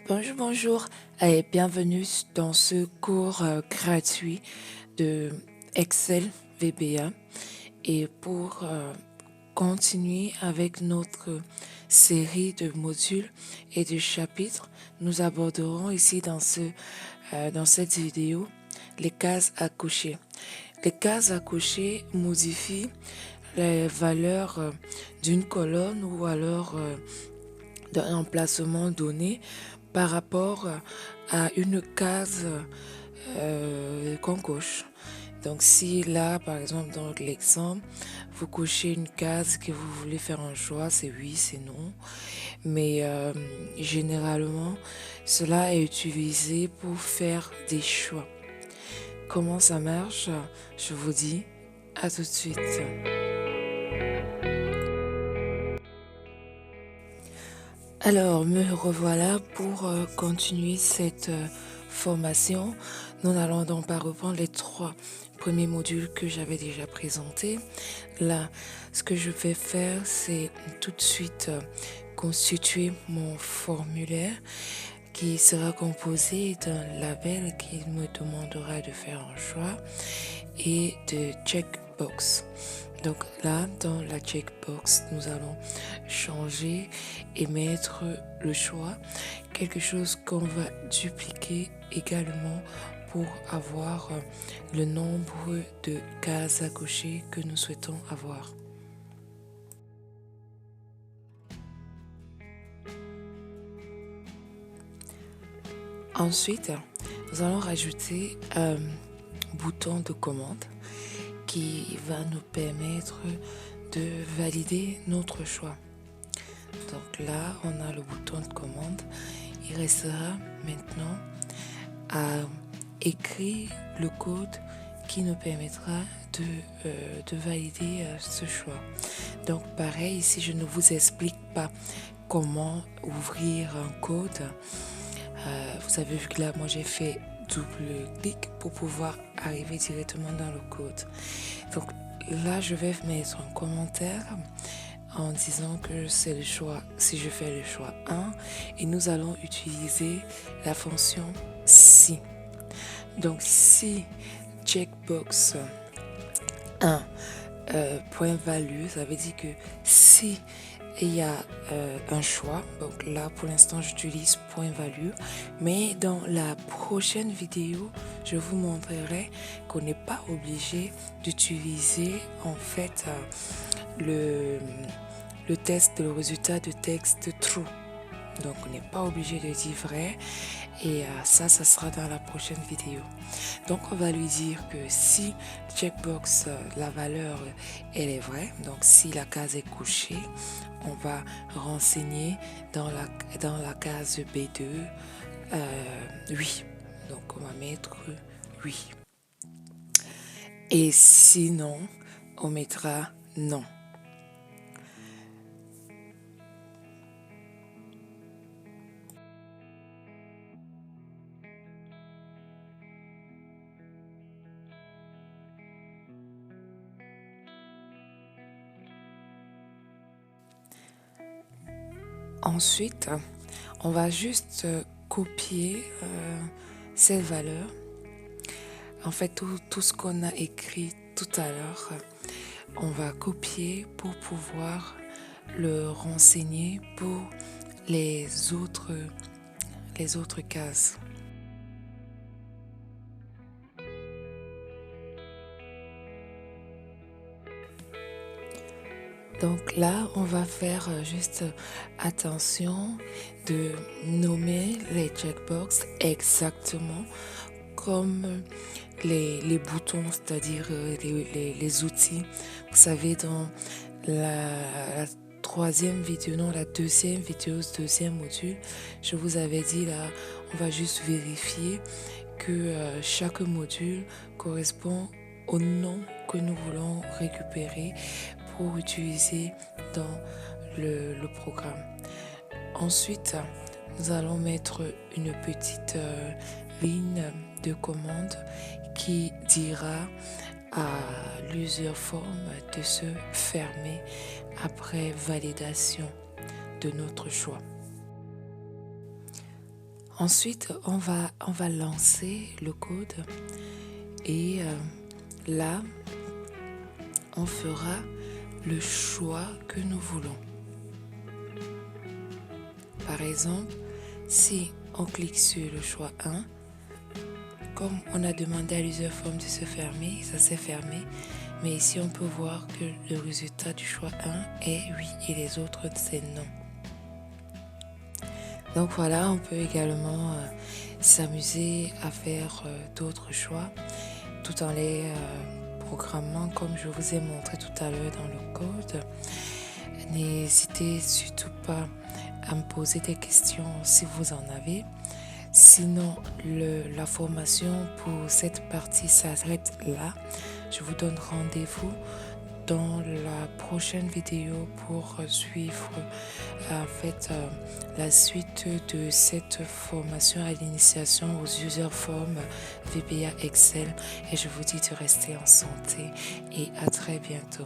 Bonjour, bonjour et bienvenue dans ce cours gratuit de Excel VBA. Et pour continuer avec notre série de modules et de chapitres, nous aborderons ici dans cette vidéo les cases à cocher. Les cases à cocher modifient les valeurs d'une colonne ou alors d'un emplacement donné par rapport à une case qu'on coche. Donc si là, par exemple, dans l'exemple, vous cochez une case que vous voulez faire un choix, c'est oui, c'est non. Mais généralement, cela est utilisé pour faire des choix. Comment ça marche? Je vous dis à tout de suite. Alors, me revoilà pour continuer cette formation. Nous n'allons donc pas reprendre les 3 premiers modules que j'avais déjà présentés. Là, ce que je vais faire, c'est tout de suite constituer mon formulaire qui sera composé d'un label qui me demandera de faire un choix et de checkbox. Donc là, dans la checkbox, nous allons changer et mettre le choix, quelque chose qu'on va dupliquer également pour avoir le nombre de cases à cocher que nous souhaitons avoir. Ensuite, nous allons rajouter un bouton de commande qui va nous permettre de valider notre choix. Donc là, on a le bouton de commande. Il restera maintenant à écrire le code qui nous permettra de valider ce choix. Donc pareil, ici je ne vous explique pas comment ouvrir un code. Vous avez vu que là, moi j'ai fait double clic pour pouvoir arriver directement dans le code. Donc là, je vais mettre un commentaire en disant que c'est le choix, si je fais le choix 1, et nous allons utiliser la fonction si. Donc si checkbox 1 point value, ça veut dire que si il y a un choix, donc là pour l'instant j'utilise point value, mais dans la prochaine vidéo je vous montrerai qu'on n'est pas obligé d'utiliser en fait le résultat de texte true. Donc on n'est pas obligé de dire vrai et ça sera dans la prochaine vidéo. Donc on va lui dire que si checkbox la valeur elle est vraie, donc si la case est cochée, on va renseigner dans la case B2 oui. Donc on va mettre oui. Et sinon on mettra non. Ensuite, on va juste copier cette valeur. En fait, tout ce qu'on a écrit tout à l'heure, on va copier pour pouvoir le renseigner pour les autres cases. Donc là, on va faire juste attention de nommer les checkbox exactement comme les boutons, c'est-à-dire les outils. Vous savez, dans la troisième vidéo, non, la deuxième vidéo, deuxième module, je vous avais dit là, on va juste vérifier que chaque module correspond au nom que nous voulons récupérer pour utiliser dans le programme. Ensuite, nous allons mettre une petite ligne de commande qui dira à l'user form de se fermer après validation de notre choix. Ensuite, on va lancer le code et là, on fera le choix que nous voulons. Par exemple, si on clique sur le choix 1, comme on a demandé à l'user form de se fermer, ça s'est fermé. Mais ici, on peut voir que le résultat du choix 1 est oui et les autres, c'est non. Donc voilà, on peut également s'amuser à faire d'autres choix tout en les programmant comme je vous ai montré tout à l'heure dans le code. N'hésitez surtout pas à me poser des questions si vous en avez. Sinon, la formation pour cette partie s'arrête là. Je vous donne rendez-vous dans la prochaine vidéo pour suivre la suite de cette formation à l'initiation aux user forms VBA Excel. Et je vous dis de rester en santé et à très bientôt.